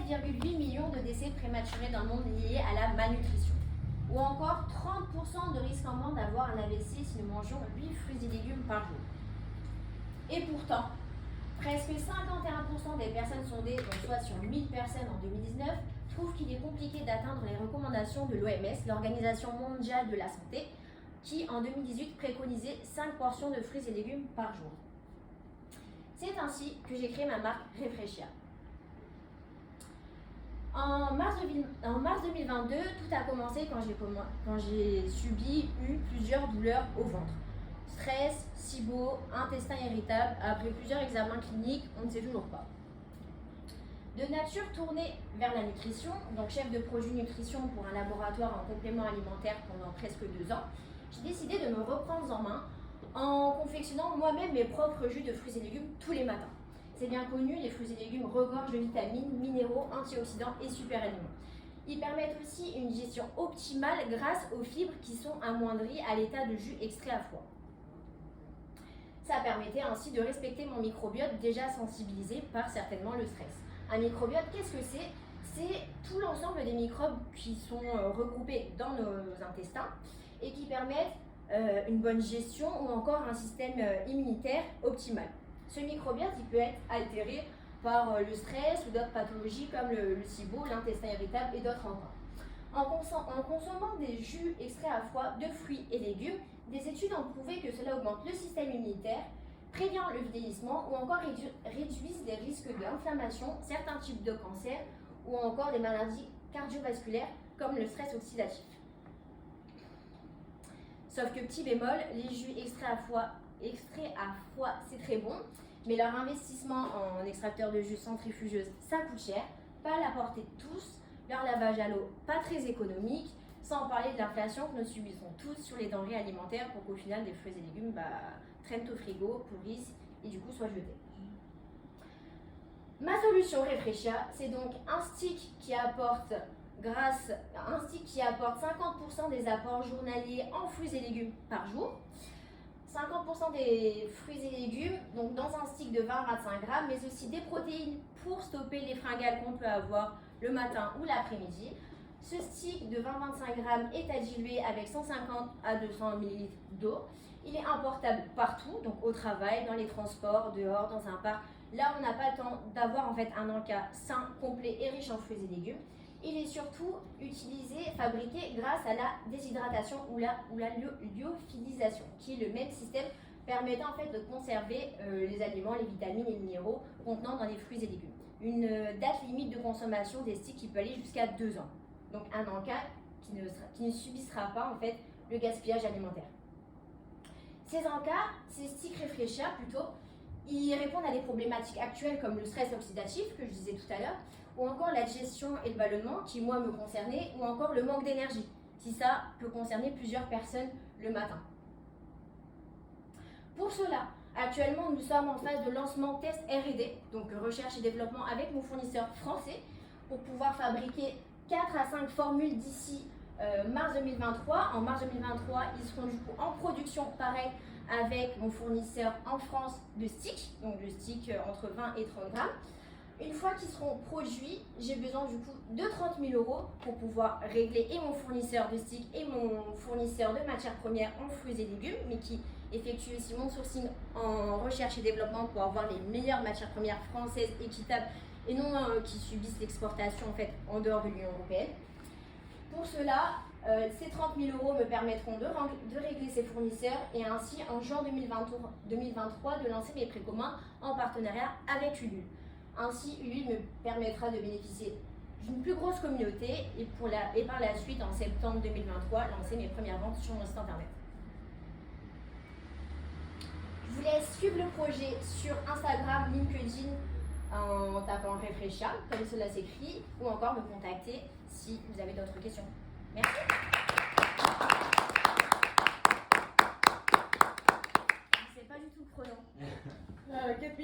7,8 millions de décès prématurés dans le monde liés à la malnutrition. Ou encore 30% de risque en moins d'avoir un AVC si nous mangeons 8 fruits et légumes par jour. Et pourtant, presque 51% des personnes sondées, donc soit sur 1000 personnes en 2019, trouvent qu'il est compliqué d'atteindre les recommandations de l'OMS, l'Organisation mondiale de la santé, qui en 2018 préconisait 5 portions de fruits et légumes par jour. C'est ainsi que j'ai créé ma marque Refreshia. En mars 2022, tout a commencé quand j'ai eu plusieurs douleurs au ventre. Stress, SIBO, intestin irritable. Après plusieurs examens cliniques, on ne sait toujours pas. De nature tournée vers la nutrition, donc chef de projet nutrition pour un laboratoire en complément alimentaire pendant presque 2 ans, j'ai décidé de me reprendre en main en confectionnant moi-même mes propres jus de fruits et légumes tous les matins. C'est bien connu, les fruits et légumes regorgent de vitamines, minéraux, antioxydants et super aliments. Ils permettent aussi une digestion optimale grâce aux fibres qui sont amoindries à l'état de jus extrait à froid. Ça permettait ainsi de respecter mon microbiote déjà sensibilisé par certainement le stress. Un microbiote, qu'est-ce que c'est? C'est tout l'ensemble des microbes qui sont regroupés dans nos intestins et qui permettent une bonne gestion ou encore un système immunitaire optimal. Ce microbiote, il peut être altéré par le stress ou d'autres pathologies comme le SIBO, l'intestin irritable et d'autres encore. En consommant des jus extraits à froid de fruits et légumes, des études ont prouvé que cela augmente le système immunitaire, prévient le vieillissement ou encore réduisent les risques d'inflammation, certains types de cancers ou encore des maladies cardiovasculaires comme le stress oxydatif. Sauf que petit bémol, les jus extraits à froid, c'est très bon, mais leur investissement en extracteur de jus centrifugeuse, ça coûte cher, pas à la portée de tous, leur lavage à l'eau, pas très économique, sans parler de l'inflation que nous subissons tous sur les denrées alimentaires pour qu'au final des fruits et légumes traînent au frigo, pourrissent et du coup soient jetés. Ma solution Refreshia, c'est donc un stick qui apporte 50% des apports journaliers en fruits et légumes par jour. 50% des fruits et légumes, donc dans un stick de 20 à 25 grammes, mais aussi des protéines pour stopper les fringales qu'on peut avoir le matin ou l'après-midi. Ce stick de 20-25 grammes est à diluer avec 150 à 200 ml d'eau. Il est importable partout, donc au travail, dans les transports, dehors, dans un parc. Là, on n'a pas le temps d'avoir en fait un encas sain, complet et riche en fruits et légumes. Il est surtout fabriqué grâce à la déshydratation ou la lyophilisation, qui est le même système permettant en fait de conserver les aliments, les vitamines et les minéraux contenant dans les fruits et légumes. Une date limite de consommation des sticks qui peut aller jusqu'à 2 ans. Donc un encas qui ne subissera pas en fait le gaspillage alimentaire. Ces encas, ces sticks Refreshia plutôt, ils répondent à des problématiques actuelles comme le stress oxydatif que je disais tout à l'heure, ou encore la digestion et le ballonnement qui moi me concernait, ou encore le manque d'énergie, si ça peut concerner plusieurs personnes le matin. Pour cela, actuellement nous sommes en phase de lancement test R&D, donc recherche et développement avec mon fournisseur français, pour pouvoir fabriquer 4 à 5 formules d'ici mars 2023. En mars 2023, ils seront du coup en production pareil avec mon fournisseur en France de sticks, donc le stick entre 20 et 30 grammes. Une fois qu'ils seront produits, j'ai besoin du coup de 30 000 € pour pouvoir régler et mon fournisseur de sticks et mon fournisseur de matières premières en fruits et légumes, mais qui effectue aussi mon sourcing en recherche et développement pour avoir les meilleures matières premières françaises équitables et non qui subissent l'exportation en fait en dehors de l'Union européenne. Pour cela, ces 30 000 € me permettront de régler ces fournisseurs et ainsi en juin 2023 de lancer mes précommandes en partenariat avec Ulule. Ainsi, Ulule me permettra de bénéficier d'une plus grosse communauté et par la suite, en septembre 2023, lancer mes premières ventes sur mon site internet. Je vous laisse suivre le projet sur Instagram, LinkedIn, en tapant Refreshia, comme cela s'écrit, ou encore me contacter si vous avez d'autres questions. Merci.